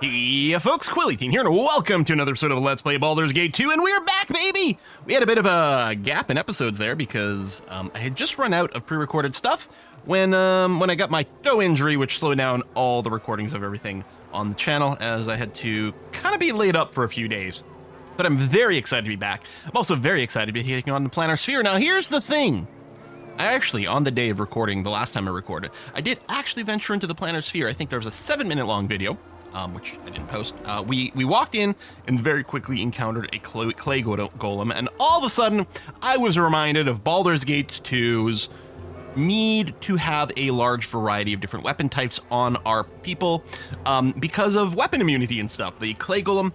Hey folks, Quilly18 here, and welcome to another episode of Let's Play Baldur's Gate 2, and we're back, baby! We had a bit of a gap in episodes there because I had just run out of pre-recorded stuff when I got my toe injury, which slowed down all the recordings of everything on the channel, as I had to kind of be laid up for a few days. But I'm very excited to be back. I'm also very excited to be taking on the Planar Sphere. Now, here's the thing. I actually, on the day of recording, the last time I recorded, I did actually venture into the Planar Sphere. I think there was a 7-minute long video. Which I didn't post. We walked in and very quickly encountered a clay golem, and all of a sudden, I was reminded of Baldur's Gate 2's need to have a large variety of different weapon types on our people because of weapon immunity and stuff. The clay golem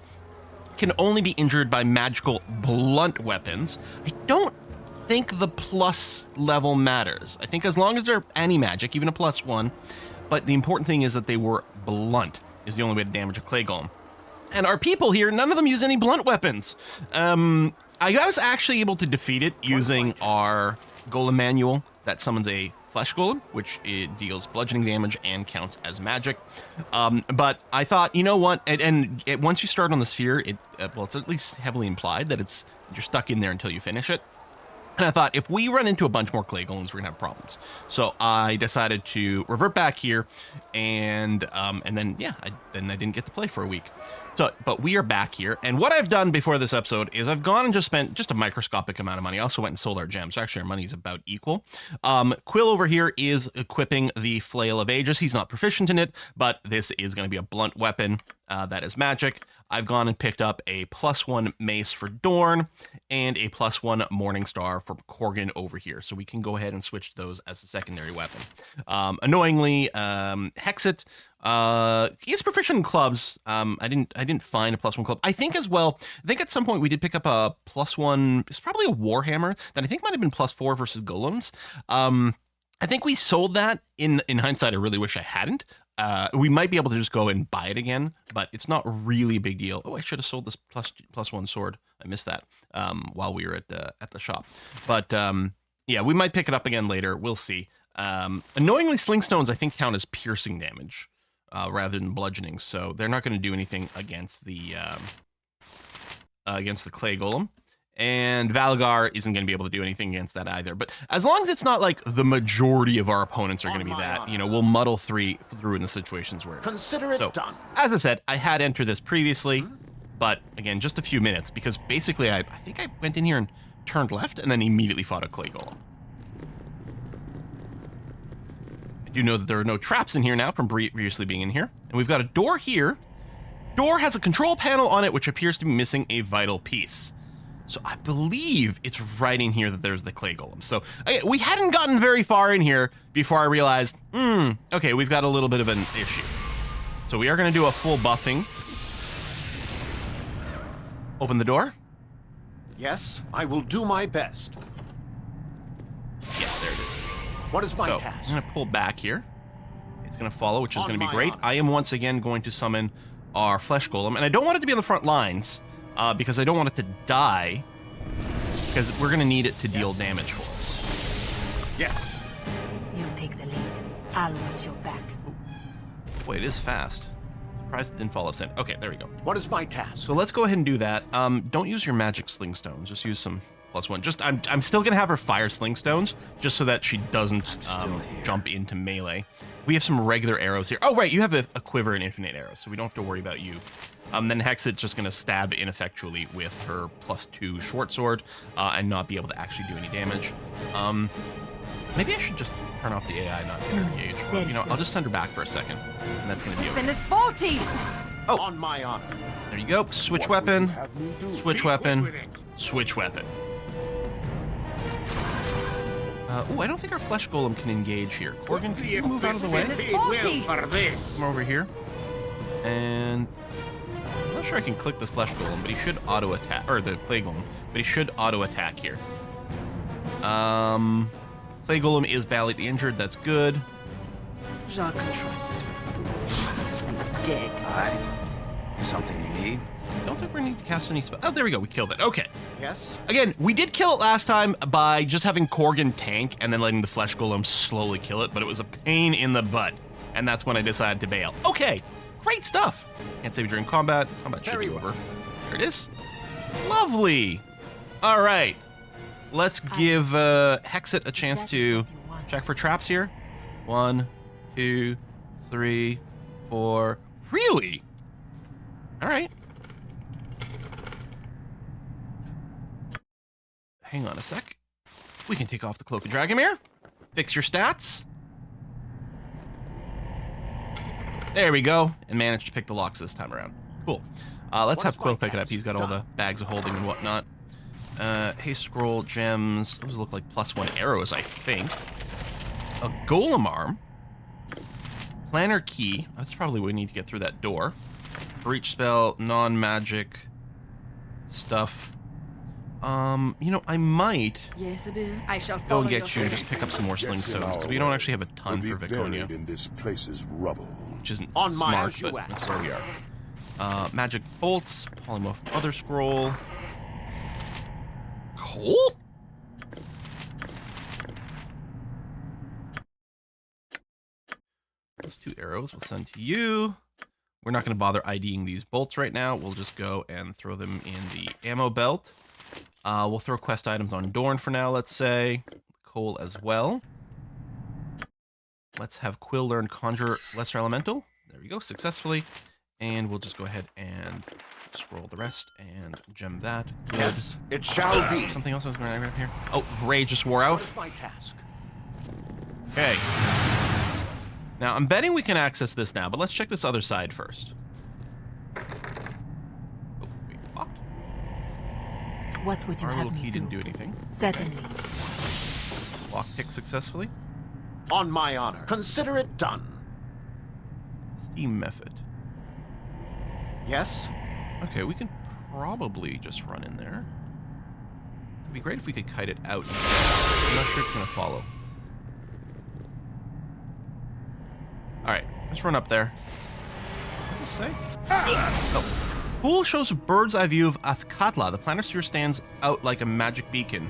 can only be injured by magical blunt weapons. I don't think the plus level matters. I think as long as they're anti-magic, even a +1, but the important thing is that they were blunt. Is the only way to damage a clay golem. And our people here, none of them use any blunt weapons. I was actually able to defeat it using our golem manual that summons a flesh golem, which it deals bludgeoning damage and counts as magic. But I thought, you know what? And once you start on the sphere, well, it's at least heavily implied that you're stuck in there until you finish it. And I thought, if we run into a bunch more clay golems, we're gonna have problems. So I decided to revert back here, and then yeah, I didn't get to play for a week. So, but we are back here, and what I've done before this episode is I've gone and just spent just a microscopic amount of money. I also went and sold our gems. So actually, our money is about equal. Quill over here is equipping the Flail of Aegis. He's not proficient in it, but this is going to be a blunt weapon that is magic. I've gone and picked up a +1 mace for Dorn and a +1 Morning Star for Corgan over here. So we can go ahead and switch those as a secondary weapon. Annoyingly, Hexit, he is proficient in clubs. I didn't find a +1 club. I think as well, I think at some point we did pick up a +1, it's probably a Warhammer that I think might have been +4 versus golems. I think we sold that. In hindsight, I really wish I hadn't. We might be able to just go and buy it again, but it's not really a big deal. Oh, I should have sold this +1 sword. I missed that while we were at the shop. But yeah, we might pick it up again later. We'll see. Annoyingly, sling stones I think count as piercing damage rather than bludgeoning, so they're not going to do anything against the clay golem. And Valgar isn't going to be able to do anything against that either. But as long as it's not like the majority of our opponents are going to be that, you know, we'll muddle through in the situations where Consider it done. As I said, I had entered this previously, but again, just a few minutes, because basically I think I went in here and turned left and then immediately fought a clay golem. I do know that there are no traps in here now from previously being in here. And we've got a door here. Door has a control panel on it, which appears to be missing a vital piece. So I believe it's right in here that there's the clay golem. So we hadn't gotten very far in here before I realized, okay, we've got a little bit of an issue. So we are going to do a full buffing. Open the door. Yes, I will do my best. Yes, there it is. What is my so task? I'm going to pull back here. It's going to follow, which is going to be my great. honor. I am once again going to summon our flesh golem, and I don't want it to be on the front lines. Because I don't want it to die, because we're going to need it to deal damage for us. Yes. You take the lead. I'll watch your back. Wait, it is fast. Surprised it didn't follow us in. Okay, there we go. What is my task? So let's go ahead and do that. Don't use your magic sling stones. Just use some +1. Just I'm still going to have her fire sling stones, just so that she doesn't jump into melee. We have some regular arrows here. Oh, right, you have a quiver and infinite arrows, so we don't have to worry about you. Then Hexit's just going to stab ineffectually with her +2 short sword and not be able to actually do any damage. Maybe I should just turn off the AI, not engage. But, you know, I'll just send her back for a second, and that's going to be okay. Finish faulty! Oh, On my honor. there you go. Switch weapon, switch weapon, switch weapon. Oh, I don't think our flesh golem can engage here. Corgan, can you move out of the way? Come over here. And I'm not sure I can click this flesh golem, but he should auto attack, or the clay golem, but he should auto attack here. Clay golem is badly injured. That's good. Jacques can trust us with and dead. Aye. Something you need? I don't think we're going to need to cast any spell. Oh, there we go. We killed it. Okay. Yes. Again, we did kill it last time by just having Corgan tank and then letting the flesh golem slowly kill it, but it was a pain in the butt. And that's when I decided to bail. Okay. Great stuff. Can't save during combat. Combat should be over. There it is. Lovely. All right. Let's give Hexit a chance to check for traps here. 1, 2, 3, 4. Really? All right. Hang on a sec. We can take off the Cloak of Dragomir. Fix your stats. There we go. And manage to pick the locks this time around. Cool. Let's have Quill pick it up. He's got all the bags of holding and whatnot. Haste scroll, gems. Those look like +1 arrows, I think. A golem arm. Planner key. That's probably what we need to get through that door. For each spell, non-magic stuff. You know, I might Yes, Abel. I shall go follow and your get you and just pick up some more sling stones, because we don't actually have a ton for Viconia. In this place's rubble. Which isn't On my smart, as you but ask. that's where we are. Magic bolts, polymorph other scroll. Coal? Those 2 arrows we'll send to you. We're not going to bother IDing these bolts right now. We'll just go and throw them in the ammo belt. We'll throw quest items on Dorn for now, let's say. Coal as well. Let's have Quill learn Conjure Lesser Elemental. There we go, successfully. And we'll just go ahead and scroll the rest and gem that. Good. Yes, it shall be. Something else I was going to grab here. Oh, Ray just wore out. What is my task? Okay. Now, I'm betting we can access this now, but let's check this other side first. Oh, wait, locked? What would you Our have little me key do? didn't do anything. Certainly. Lock pick successfully. On my honor. Consider it done. Steam method. Yes? Okay, we can probably just run in there. It'd be great if we could kite it out. I'm not sure it's going to follow. Alright, let's run up there. What does it say? Oh. Pool shows a bird's eye view of Athkatla. The planisphere stands out like a magic beacon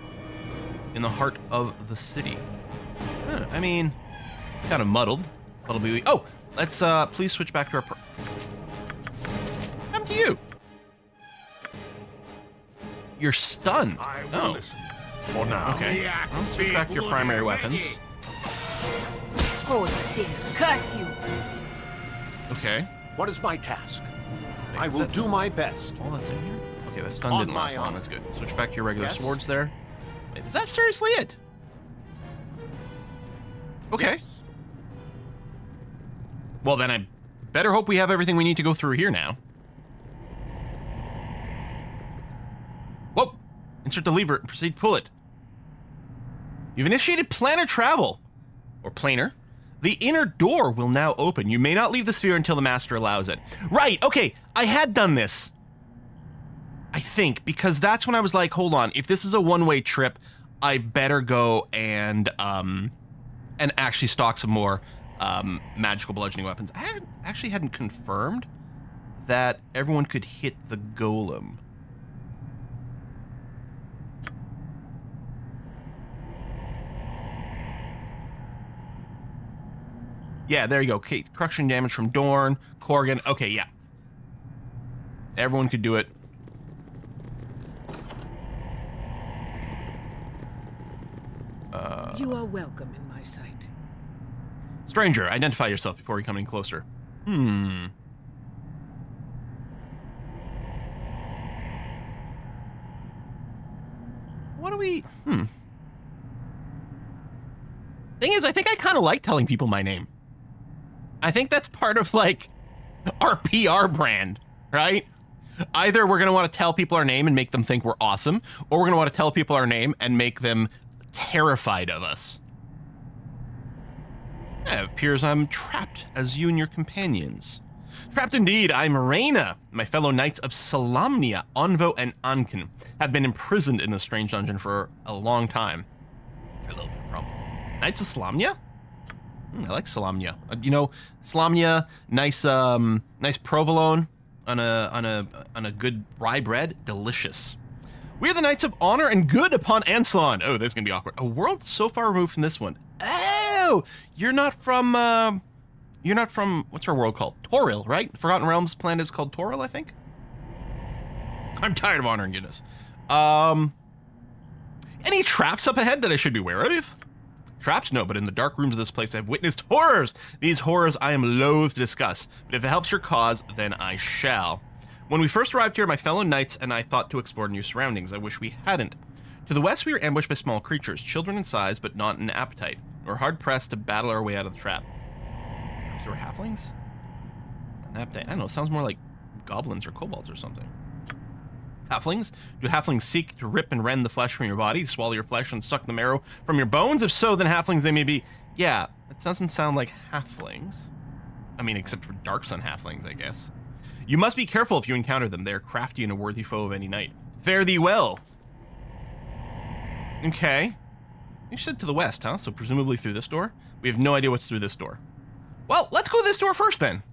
in the heart of the city. I mean, it's kind of muddled. Oh, let's please switch back to our... Come to you. You're stunned. I will listen. For now. Okay. Let's switch back to your primary weapons. Hold still. Curse you. Okay. What is my task? Wait, I is will that do my best. all that's in here? Okay, that stun On didn't last my long. honor. That's good. Switch back to your regular Yes? swords there. Wait, is that seriously it? Okay. Yes. Well, then I better hope we have everything we need to go through here now. Whoa! Insert the lever and proceed to pull it. You've initiated planar travel. Or planar. The inner door will now open. You may not leave the sphere until the master allows it. Right, okay, I had done this. I think, because that's when I was like, hold on, if this is a one-way trip, I better go and actually stock some more magical bludgeoning weapons. I actually hadn't confirmed that everyone could hit the golem. Yeah, there you go. Okay, crushing damage from Dorn, Corgan. Okay, yeah. Everyone could do it. You are welcome in my sight. Stranger, identify yourself before we come in closer. What do we... Thing is, I think I kind of like telling people my name. I think that's part of, like, our PR brand, right? Either we're going to want to tell people our name and make them think we're awesome, or we're going to want to tell people our name and make them terrified of us. It appears I'm trapped as you and your companions. Trapped indeed, I'm Reyna. My fellow knights of Salamnia, Onvo, and Anken have been imprisoned in this strange dungeon for a long time. A little bit of problem. Knights of Salamnia? I like Salamnia. You know, Salamnia, nice provolone on a good rye bread, delicious. We are the Knights of Honor and Good upon Anslon. Oh, this is gonna be awkward. A world so far removed from this one. Oh, you're not from You're not from, what's our world called? Toril, right? Forgotten Realms planet is called Toril, I think? I'm tired of honoring goodness. Any traps up ahead that I should be aware of? Traps? No, but in the dark rooms of this place I've witnessed horrors. These horrors I am loath to discuss, but if it helps your cause, then I shall. When we first arrived here, my fellow knights and I thought to explore new surroundings. I wish we hadn't. To the west, we were ambushed by small creatures, children in size, but not in appetite. We were hard-pressed to battle our way out of the trap. If there were halflings? An appetite? I don't know, it sounds more like goblins or kobolds or something. Halflings? Do halflings seek to rip and rend the flesh from your body, swallow your flesh and suck the marrow from your bones? If so, then halflings they may be. Yeah, it doesn't sound like halflings. I mean, except for Dark Sun halflings, I guess. You must be careful if you encounter them. They are crafty and a worthy foe of any knight. Fare thee well. Okay. You said to the west, huh? So presumably through this door? We have no idea what's through this door. Well, let's go this door first then.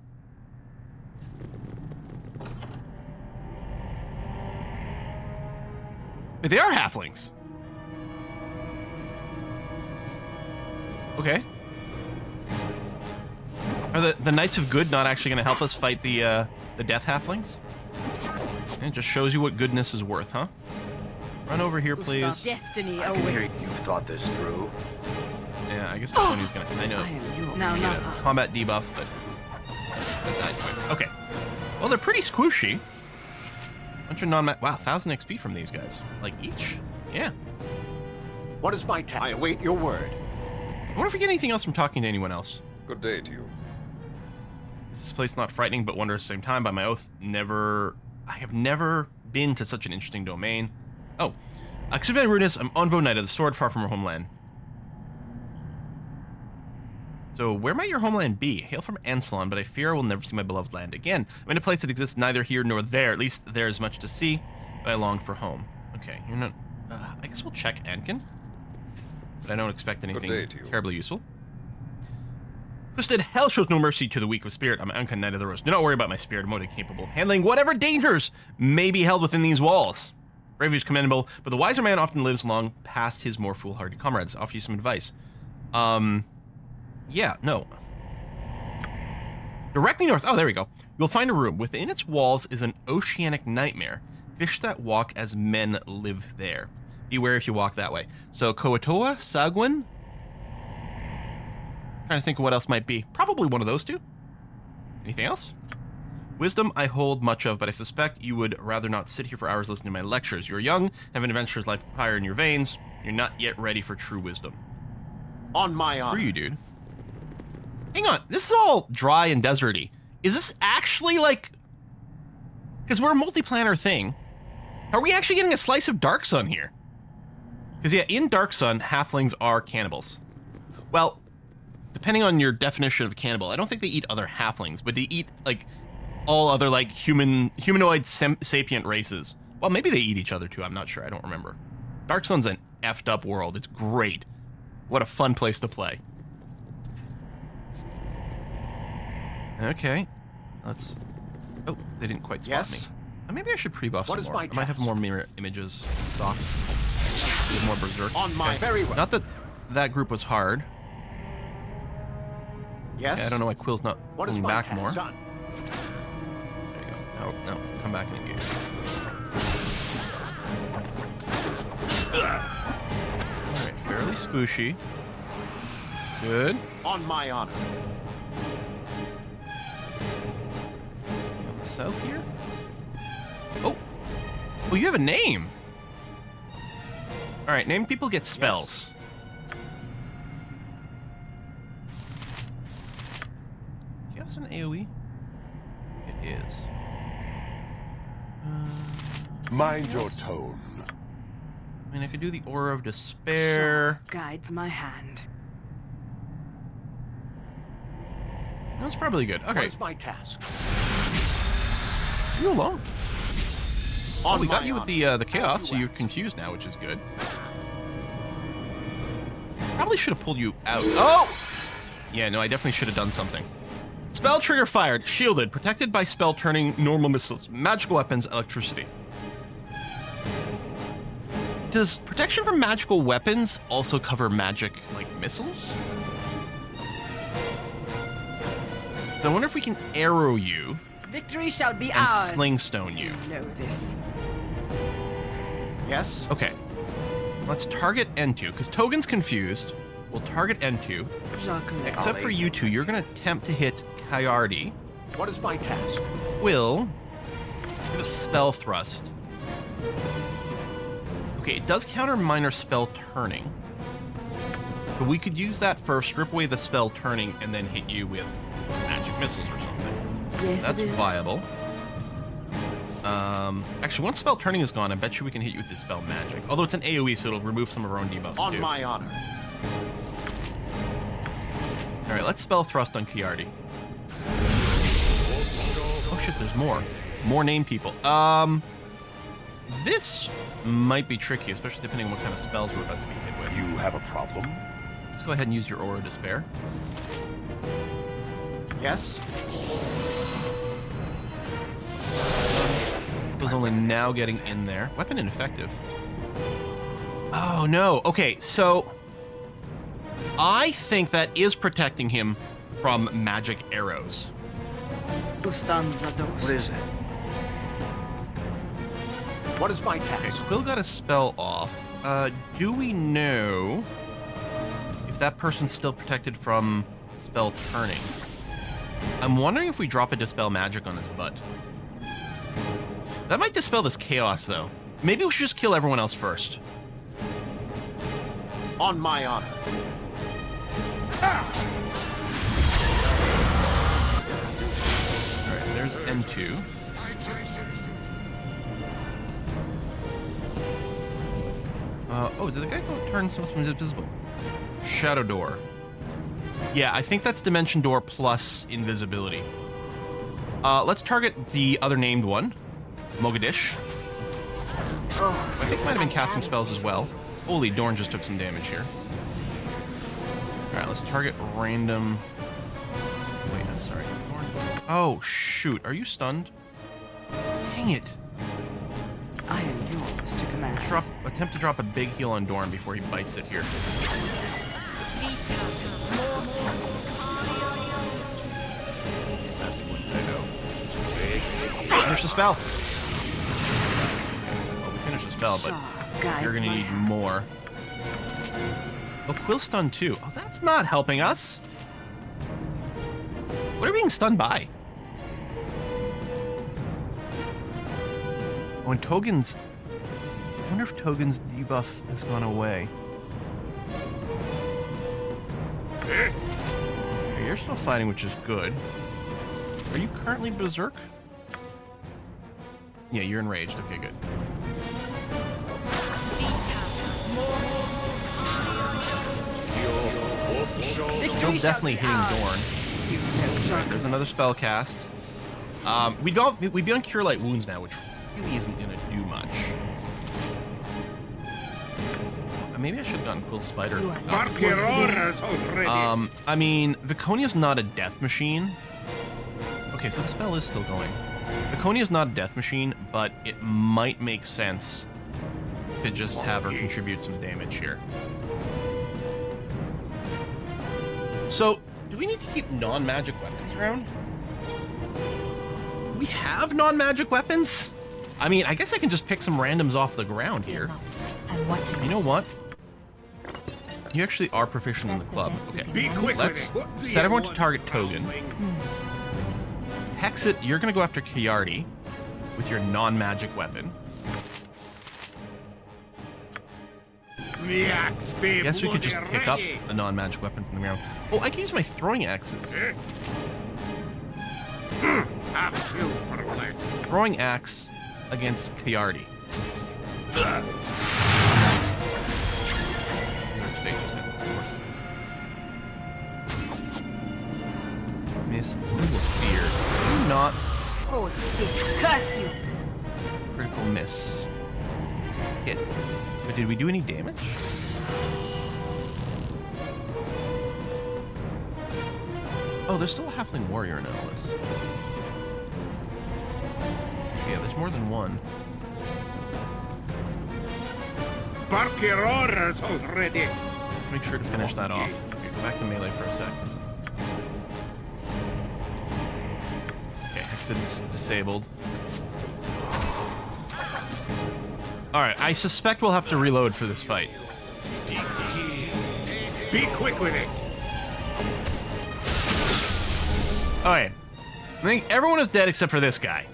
But they are halflings. Okay. Are the Knights of Good not actually going to help us fight the Death Halflings? It just shows you what goodness is worth, huh? Run over here, please. Destiny I can hear awaits. you've thought this through. Yeah, I guess Tony's going to... I know. I am yours. Now, Now, a combat debuff, but... that died quick. Okay. Well, they're pretty squishy. Bunch of non-mat... Wow, 1,000 XP from these guys. Like, each? Yeah. What is my task? I await your word. I wonder if we get anything else from talking to anyone else. Good day to you. Is this place not frightening, but wondrous at the same time? By my oath, never... I have never been to such an interesting domain. Oh. Accepted Rudeness, I'm Envoy Knight of the Sword, far from our homeland. So, where might your homeland be? Hail from Ansalon, but I fear I will never see my beloved land again. I'm in a place that exists neither here nor there. At least there is much to see, but I long for home. Okay, you're not... I guess we'll check Ankin. But I don't expect anything terribly useful. Twisted Hell shows no mercy to the weak of spirit. I'm Ankin, Knight of the Rose. Do not worry about my spirit. I'm more than capable of handling whatever dangers may be held within these walls. Bravery is commendable, but the wiser man often lives long past his more foolhardy comrades. Offer you some advice. Yeah, no. Directly north. Oh, there we go. You'll find a room. Within its walls is an oceanic nightmare. Fish that walk as men live there. Beware if you walk that way. So, Koatoa, Sagwin. Trying to think of what else might be. Probably one of those two. Anything else? Wisdom I hold much of, but I suspect you would rather not sit here for hours listening to my lectures. You're young, have an adventurer's life fire in your veins. You're not yet ready for true wisdom. On my honor. Screw you, dude. Hang on, this is all dry and deserty. Is this actually like... Because we're a multi-planar thing. Are we actually getting a slice of Dark Sun here? Because yeah, in Dark Sun, halflings are cannibals. Well, depending on your definition of cannibal, I don't think they eat other halflings, but they eat like all other like humanoid sapient races. Well, maybe they eat each other too, I'm not sure, I don't remember. Dark Sun's an effed up world, it's great. What a fun place to play. Okay, let's... Oh, they didn't quite spot me. Maybe I should pre-buff some more. I might have more mirror images in stock. With more berserk. On my very well. Not that that group was hard. Yes. Okay, I don't know why Quill's not pulling back more. There Done. you go. No, come back and engage. Alright, fairly squishy. Good. On my honor. On the south here? Oh! Well, you have a name! Alright, named people get spells. Chaos an AoE? It is. Mind your tone. I mean, I could do the Aura of Despair. Guides my hand. That's probably good. What Okay, is my task? you alone. Oh, we got my you with honor. the chaos, As so you you're ask. confused now, which is good. Probably should have pulled you out. Oh! Yeah, no, I definitely should have done something. Spell trigger fired, shielded, protected by spell turning normal missiles, magical weapons, electricity. Does protection from magical weapons also cover magic, like missiles? So I wonder if we can arrow you Victory shall be and ours. slingstone you. You know this. Yes? Okay. Let's target N2, because Togen's confused. We'll target N2. Jacques Mail. Except for you two, you're going to attempt to hit Coyote. What is my task? Will give a spell thrust. Okay, it does counter minor spell turning. But we could use that first, strip away the spell turning, and then hit you with magic missiles or something. Yes, That's it is. viable. Actually, once spell turning is gone, I bet you we can hit you with the spell magic. Although it's an AoE, so it'll remove some of our own debuffs On too. my honor. All right, let's spell thrust on Kiardi. Oh shit, there's more. More name people. This might be tricky, especially depending on what kind of spells we're about to be hit with. You have a problem? Let's go ahead and use your Aura of Despair. Yes? Was only now getting in there. Weapon ineffective. Oh no. Okay, so I think that is protecting him from magic arrows. Ustanza dost. What is it? What is my Okay, task? Quill got a spell off. Do we know if that person's still protected from spell turning? I'm wondering if we drop a Dispel Magic on his butt. That might dispel this chaos, though. Maybe we should just kill everyone else first. On my honor. Alright, there's N2. Oh, did the guy go turn something invisible? Shadow Door. Yeah, I think that's Dimension Door plus invisibility. Let's target the other named one, Mogadish. Oh, I think he might have been casting spells as well. Holy, Dorn just took some damage here. Alright, let's target random... Wait, I'm sorry. Dorn. Oh, shoot. Are you stunned? Dang it. I am yours to command. Attempt to drop a big heal on Dorn before he bites it here. Finish the spell. Well, we finished the spell, but you're gonna need more. Oh, Quill stunned too. Oh, that's not helping us. What are we being stunned by? Oh, and Togen's... I wonder if Togen's debuff has gone away. Okay, you're still fighting, which is good. Are you currently berserk? Yeah, you're enraged. Okay, good. Still definitely hitting Dorn. There's another spell cast. We'd be on Cure Light Wounds now, which really isn't gonna do much. Maybe I should have gotten Quill Spider. I mean, Viconia's not a death machine. Okay, so the spell is still going. Viconia's not a death machine, but it might make sense to just have her contribute some damage here. So, do we need to keep non-magic weapons around? We have non-magic weapons? I mean, I guess I can just pick some randoms off the ground here. I'm watching. You know what? You actually are proficient in the club. Okay, let's set everyone to target Togen. Hexit, you're gonna go after Kiardi with your non-magic weapon. I guess we could just pick up a non-magic weapon from the ground. Oh, I can use my throwing axes. Throwing axe against Kiardi. Miss Symbol Fear. Do not Hold still. Curse you. critical miss. Hit. But did we do any damage? Oh, there's still a halfling warrior in all this. Yeah, there's more than one. Bark your orders already. Make sure to finish that off. Okay, go back to melee for a sec. Exit is disabled. Alright, I suspect we'll have to reload for this fight. Be quick with it. Alright. I think everyone is dead except for this guy.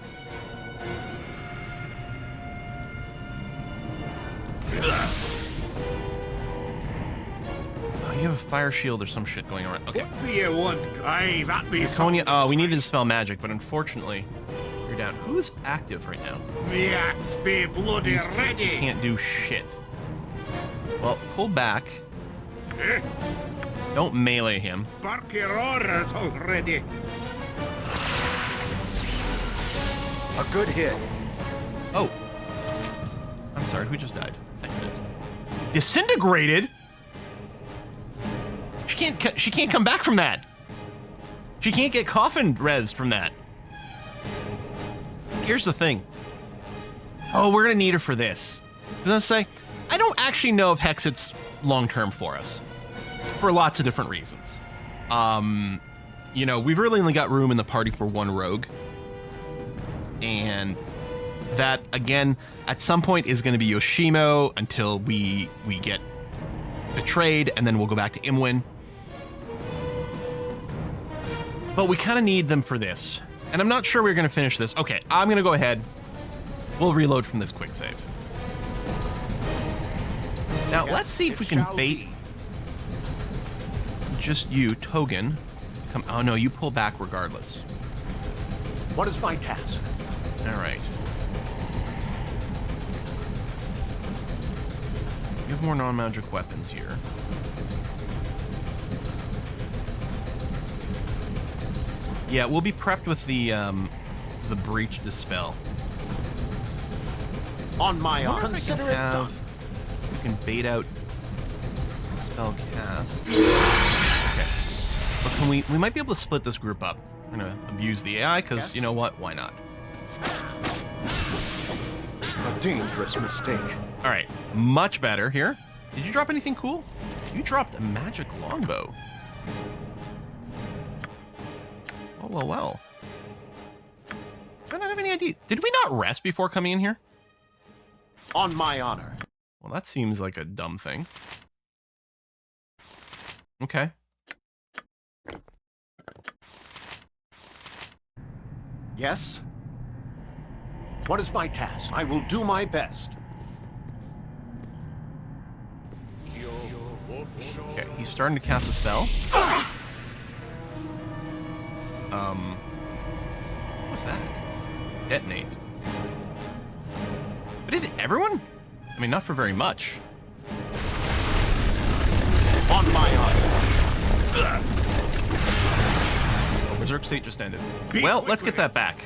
Oh, you have a fire shield or some shit going around. Okay. What do you want? Aye, that be Sonya, oh, we needed to spell magic, but unfortunately, you're down. Who's active right now? Me axe be bloody ready. Can't do shit. Well, pull back. Eh? Don't melee him. Bark your orders already. A good hit. Oh. I'm sorry, who just died? Exit. Disintegrated? She can't come back from that. She can't get coffin rezzed from that. Here's the thing. Oh, we're gonna need her for this. Does that say? I don't actually know if Hexit's long-term for us. For lots of different reasons. You know, we've really only got room in the party for one rogue. And that, again, at some point is going to be Yoshimo until we get betrayed, and then we'll go back to Imwin. But we kind of need them for this. And I'm not sure we're going to finish this. Okay, I'm going to go ahead. We'll reload from this quick save. Now, Yes, let's see if we it can shall bait be. just you, Togen. Come. Oh, no, you pull back regardless. What is my task? All right. You have more non-magic weapons here. Yeah, we'll be prepped with the breach dispel. On my honor. I Consider it done. We can bait out spell cast. Okay. But can we might be able to split this group up. I'm gonna abuse the AI because Yes. you know what? Why not? A dangerous mistake. All right, much better here. Did you drop anything cool? You dropped a magic longbow. Oh, well. I don't have any idea. Did we not rest before coming in here? On my honor. Well, that seems like a dumb thing. Okay. Yes? What is my task? I will do my best. Okay, he's starting to cast a spell. What was that? Detonate. But is it everyone? I mean, not for very much. On my honor. Oh, Berserk State just ended. Well, let's get that back.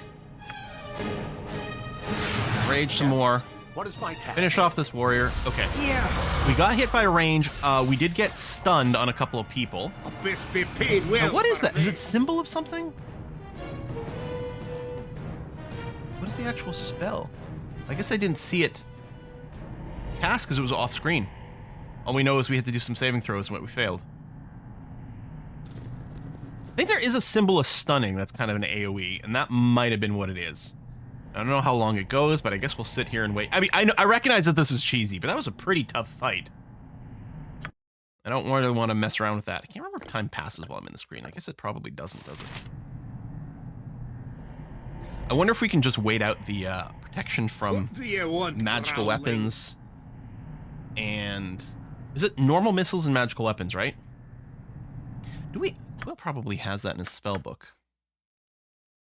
Rage some more. What is my task? Finish off this warrior. Okay. Here. We got hit by a range. We did get stunned on a couple of people. Best be paid well. Now, what is for that? Is me. it symbol of something? What is the actual spell? I guess I didn't see it cast because it was off screen. All we know is we had to do some saving throws and we failed. I think there is a symbol of stunning that's kind of an AoE, and that might have been what it is. I don't know how long it goes, but I guess we'll sit here and wait. I mean, I recognize that this is cheesy, but that was a pretty tough fight. I don't really want to mess around with that. I can't remember if time passes while I'm in the screen. I guess it probably doesn't, does it? I wonder if we can just wait out the protection from What do you want, magical Rowling? weapons. And is it normal missiles and magical weapons, right? Will probably has that in his spell book.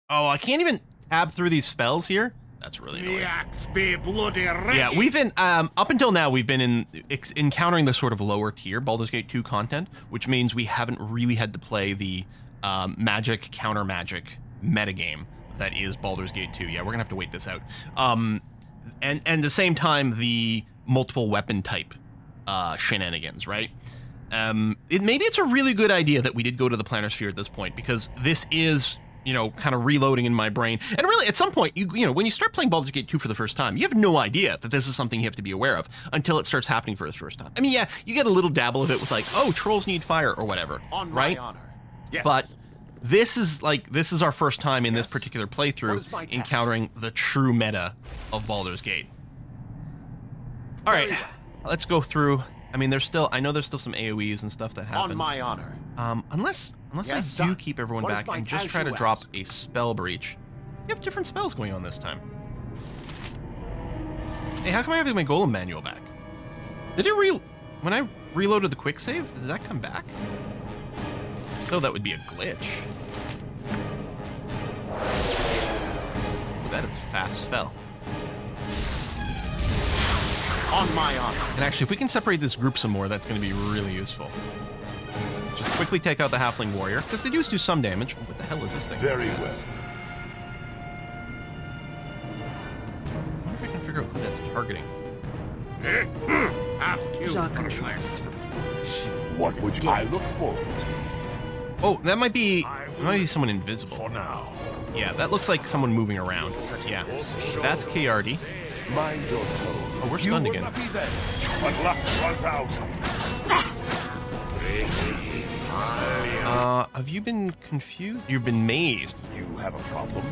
Oh, I can't even tab through these spells here. That's really Me annoying. axe be bloody ready. Yeah, we've been up until now we've been encountering the sort of lower tier Baldur's Gate 2 content, which means we haven't really had to play the magic counter magic metagame that is Baldur's Gate 2. Yeah, we're gonna have to wait this out. And at the same time, the multiple weapon type shenanigans, right? Maybe it's a really good idea that we did go to the Planner Sphere at this point, because this is, you know, kind of reloading in my brain. And really, at some point, you know, when you start playing Baldur's Gate 2 for the first time, you have no idea that this is something you have to be aware of until it starts happening for the first time. I mean, yeah, you get a little dabble of it with like, oh, trolls need fire or whatever, On right? my honor. Yes. But This is our first time in this particular What is my playthrough task? encountering the true meta of Baldur's Gate. All right, let's go through. I mean, I know there's still some AoEs and stuff that happen. On my honor. Unless Yes, I do son. keep everyone What is back my and just task try to you drop ask? a spell breach. You have different spells going on this time. Hey, how come I have my golem manual back? Did it when I reloaded the quick save, did that come back? So that would be a glitch. Ooh, that is a fast spell. On my honor. And actually, if we can separate this group some more, that's going to be really useful. Just quickly take out the halfling warrior, because they do some damage. Oh, what the hell is this thing? Very well. I wonder if I can figure out who that's targeting. Have to. Jacques can trust us with foolish. What would I look forward to? Oh, that might be someone invisible. For now. Yeah, that looks like someone moving around. Yeah, that's KRD. Mind your tone. Oh, we're You stunned will again. not be there. But luck runs out. Have you been confused? You've been mazed. You have a problem?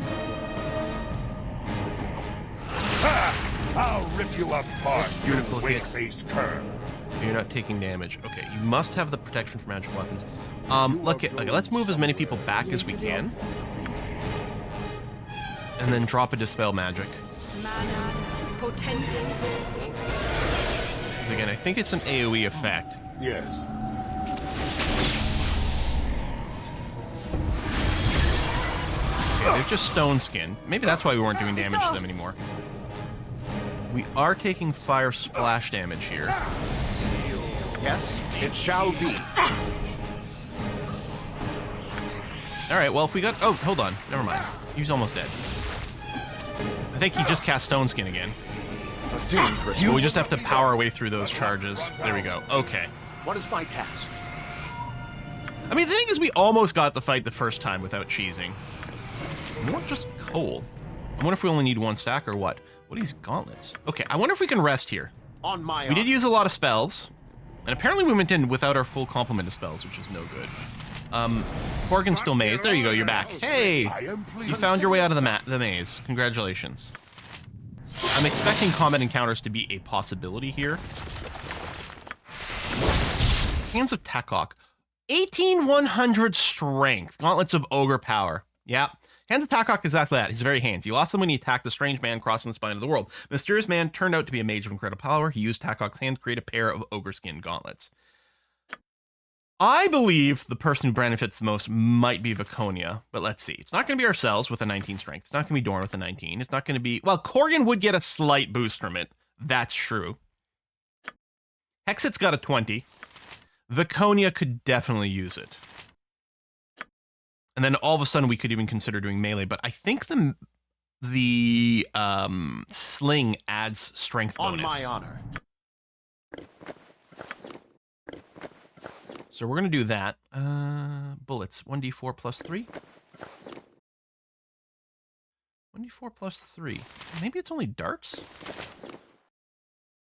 Ha! I'll rip you apart, you Beautiful hit. wake-faced cur. You're not taking damage. Okay, you must have the protection from magical weapons. Okay, let's move as many people back as we can. And then drop a Dispel Magic. Mana, potentis. Again, I think it's an AoE effect. Yes. Yeah, they're just stone skin. Maybe that's why we weren't doing damage to them anymore. We are taking fire splash damage here. Yes, it shall be. Alright, well, if we got... Oh, hold on. Never mind. He's almost dead. I think he just cast stone skin again. A dangerous. Well, we just have to power our way through those charges. There we go. Okay. What is my task? I mean, the thing is, we almost got the fight the first time without cheesing. More just cold. I wonder if we only need one stack or what. What are these gauntlets? Okay, I wonder if we can rest here. On my honor. We did use a lot of spells, and apparently we went in without our full complement of spells, which is no good. Corgan's still mazed. There you go, you're back. Hey! I am pleased. You found your way out of the maze. Congratulations. I'm expecting combat encounters to be a possibility here. Hands of Takok. 18100 strength. Gauntlets of ogre power. Yeah. Hands of Takok is exactly that. He's very hands. He lost them when he attacked the strange man crossing the spine of the world. The mysterious man turned out to be a mage of incredible power. He used Takok's hand to create a pair of ogre skin gauntlets. I believe the person who benefits the most might be Viconia, but let's see. It's not going to be ourselves with a 19 strength. It's not going to be Dorn with a 19. It's not going to be... Well, Corgan would get a slight boost from it. That's true. Hexit's got a 20. Viconia could definitely use it. And then all of a sudden we could even consider doing melee, but I think the sling adds strength bonus. On my honor. So we're going to do that. Bullets. 1d4 plus 3. 1d4 plus 3. Maybe it's only darts?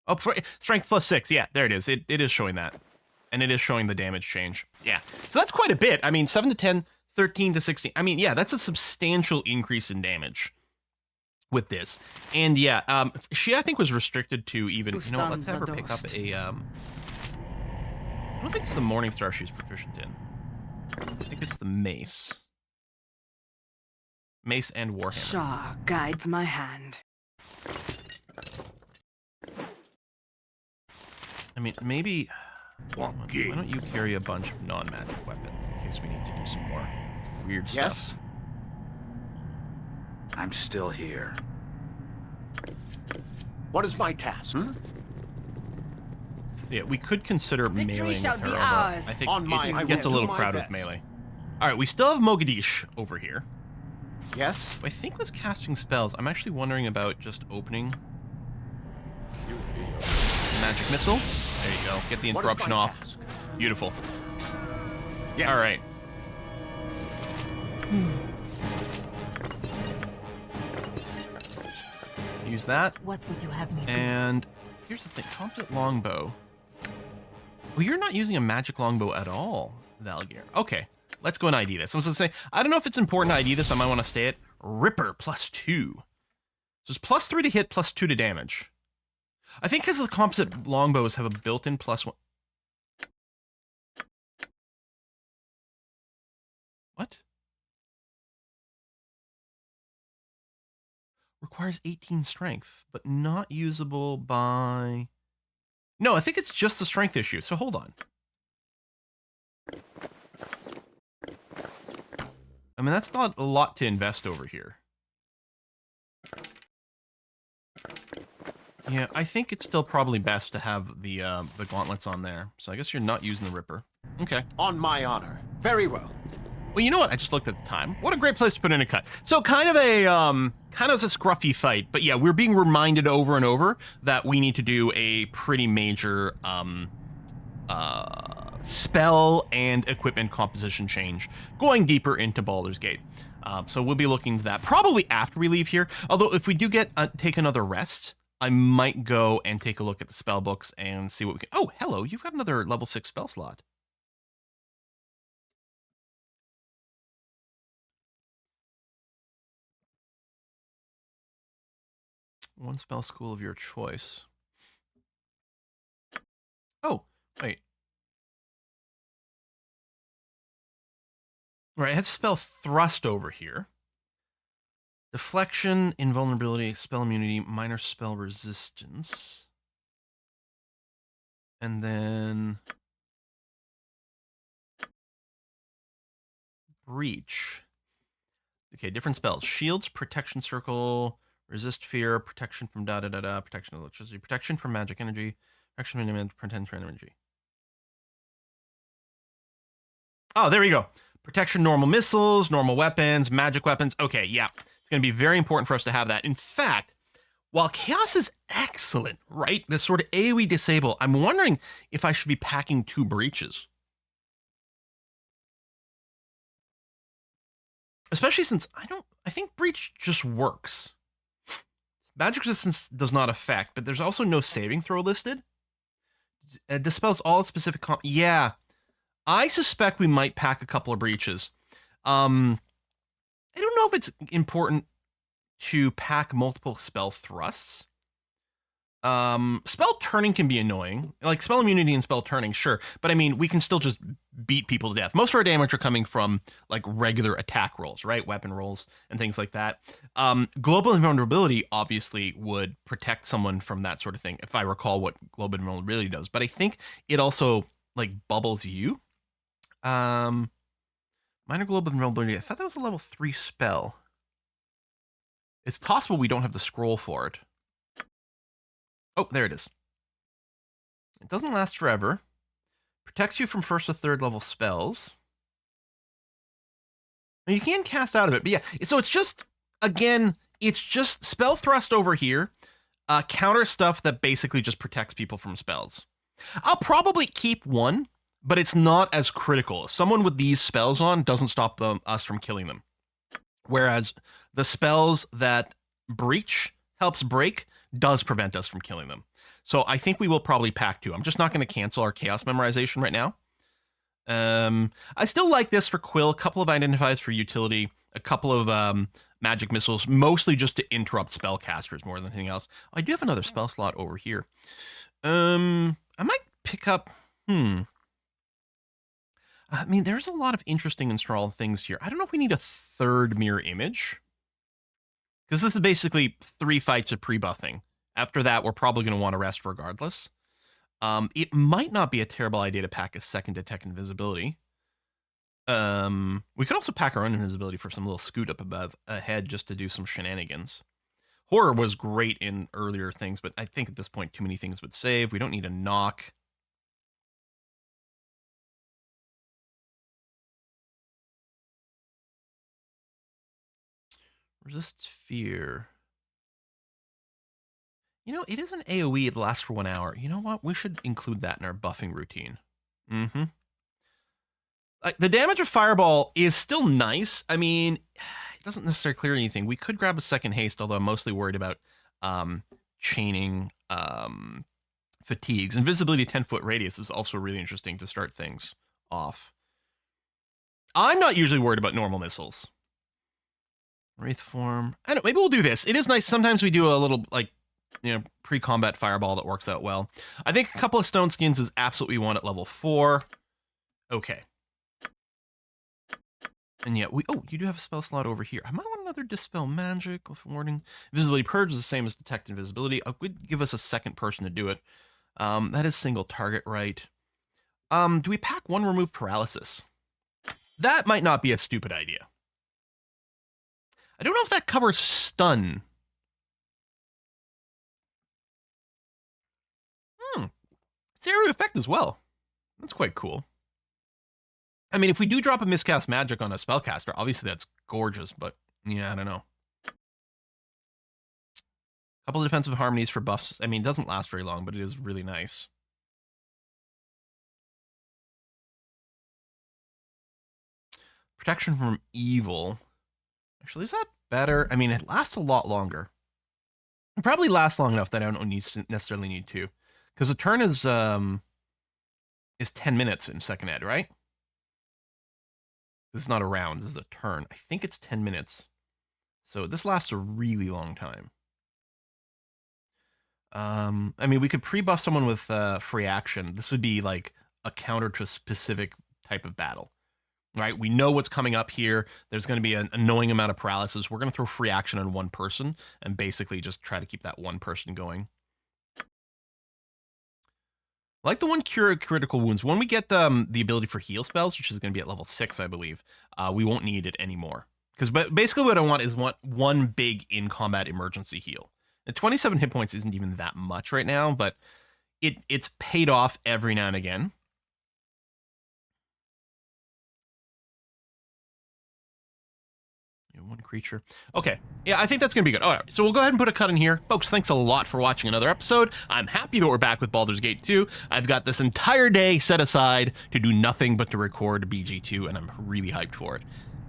Oh, strength plus 6. Yeah, there it is. It is showing that. And it is showing the damage change. Yeah. So that's quite a bit. I mean, 7 to 10, 13 to 16. I mean, yeah, that's a substantial increase in damage with this. And yeah, she, I think, was restricted to even... You know what, let's have her pick up a... I don't think it's the Morningstar she's proficient in. I think it's the mace. Mace and Warhammer. Shah guides my hand. I mean, maybe... Why don't you carry a bunch of non-magic weapons in case we need to do some more weird stuff? Yes. I'm still here. What is my task? Yeah, we could consider Victory meleeing shall with her be over. ours. I think On my- I it gets a will little do my crowded with best. melee. All right, we still have Mogadishu over here. Yes. Who I think was casting spells. I'm actually wondering about just opening magic missile. There you go. Get the What is interruption my off. task? Beautiful. Yes. All right. Use that. What would you have me do? And here's the thing. Composite longbow. Well, you're not using a magic longbow at all, Valgir. Okay. let's go and ID this. I'm going to say, I don't know if it's important to ID this. I might want to stay at Ripper +2. So it's +3 to hit, +2 to damage. I think because the composite longbows have a built-in +1. What? Requires 18 strength, but not usable by... No, I think it's just the strength issue, so hold on. I mean, that's not a lot to invest over here. Yeah, I think it's still probably best to have the gauntlets on there. So I guess you're not using the Ripper. Okay. On my honor. Very well. Well, you know what? I just looked at the time. What a great place to put in a cut. So kind of a scruffy fight, but yeah, we're being reminded over and over that we need to do a pretty major spell and equipment composition change going deeper into Baldur's Gate. So we'll be looking to that probably after we leave here. Although if we do get take another rest, I might go and take a look at the spell books and see what we can. Oh, hello! You've got another level 6 spell slot. One spell school of your choice. Oh, wait. Right, it has spell thrust over here. Deflection, invulnerability, spell immunity, minor spell resistance. And then breach. Okay, different spells. Shields, protection circle, resist fear, protection from da-da-da-da, protection of electricity, protection from magic energy, protection from enemy, protection from energy. Oh, there we go. Protection, normal missiles, normal weapons, magic weapons. Okay, yeah. It's going to be very important for us to have that. In fact, while Chaos is excellent, right? This sort of AoE disable, I'm wondering if I should be packing 2 breaches. Especially since I think breach just works. Magic resistance does not affect, but there's also no saving throw listed. It dispels all specific yeah. I suspect we might pack a couple of breaches. I don't know if it's important to pack multiple spell thrusts. Spell turning can be annoying. Like spell immunity and spell turning, sure. But I mean, we can still just beat people to death. Most of our damage are coming from like regular attack rolls, right? Weapon rolls and things like that. Global invulnerability obviously would protect someone from that sort of thing, if I recall what global invulnerability does. But I think it also like bubbles you. Minor global invulnerability. I thought that was a level 3 spell. It's possible we don't have the scroll for it. Oh, there it is. It doesn't last forever. Protects you from 1st to 3rd level spells. Now you can cast out of it, but yeah. So it's just, again, it's just spell thrust over here. Counter stuff that basically just protects people from spells. I'll probably keep one, but it's not as critical. Someone with these spells on doesn't stop us from killing them. Whereas the spells that breach helps break does prevent us from killing them. So I think we will probably pack 2. I'm just not going to cancel our chaos memorization right now. I still like this for Quill. A couple of identifiers for utility. A couple of magic missiles, mostly just to interrupt spellcasters more than anything else. I do have another spell slot over here. I might pick up... I mean, there's a lot of interesting installed things here. I don't know if we need a 3rd mirror image. Because this is basically 3 fights of pre-buffing. After that, we're probably going to want to rest regardless. It might not be a terrible idea to pack a 2nd detect invisibility. We could also pack our own invisibility for some little scoot up above ahead just to do some shenanigans. Horror was great in earlier things, but I think at this point too many things would save. We don't need a knock. Resists fear. You know, it is an AoE. It lasts for 1 hour. You know what? We should include that in our buffing routine. The damage of Fireball is still nice. I mean, it doesn't necessarily clear anything. We could grab a 2nd haste, although I'm mostly worried about chaining fatigues. Invisibility 10-foot radius is also really interesting to start things off. I'm not usually worried about normal missiles. Wraith form. I don't. Maybe we'll do this. It is nice. Sometimes we do a little like, pre-combat fireball that works out well. I think a couple of stone skins is absolutely one at level 4. Okay. And yet you do have a spell slot over here. I might want another dispel magic. Warning. Invisibility purge is the same as detect invisibility. I would give us a second person to do it. That is single target, right? Do we pack 1 remove paralysis? That might not be a stupid idea. I don't know if that covers stun. It's area effect as well. That's quite cool. I mean, if we do drop a miscast magic on a spellcaster, obviously that's gorgeous, but yeah, I don't know. Couple of defensive harmonies for buffs. I mean, it doesn't last very long, but it is really nice. Protection from evil. Actually, is that better? I mean, it lasts a lot longer. It probably lasts long enough that I don't necessarily need to. Because the turn is 10 minutes in second ed, right? This is not a round, this is a turn. I think it's 10 minutes. So this lasts a really long time. I mean, we could pre-buff someone with free action. This would be like a counter to a specific type of battle, right? We know what's coming up here. There's going to be an annoying amount of paralysis. We're going to throw free action on one person and basically just try to keep that one person going. Like the one cure critical wounds, when we get the ability for heal spells, which is going to be at level 6, I believe, we won't need it anymore. Because basically what I want is one big in-combat emergency heal. And 27 hit points isn't even that much right now, but it's paid off every now and again. One creature. Okay. Yeah, I think that's going to be good. All right. So we'll go ahead and put a cut in here. Folks, thanks a lot for watching another episode. I'm happy that we're back with Baldur's Gate 2. I've got this entire day set aside to do nothing but to record BG2, and I'm really hyped for it.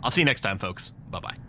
I'll see you next time, folks. Bye-bye.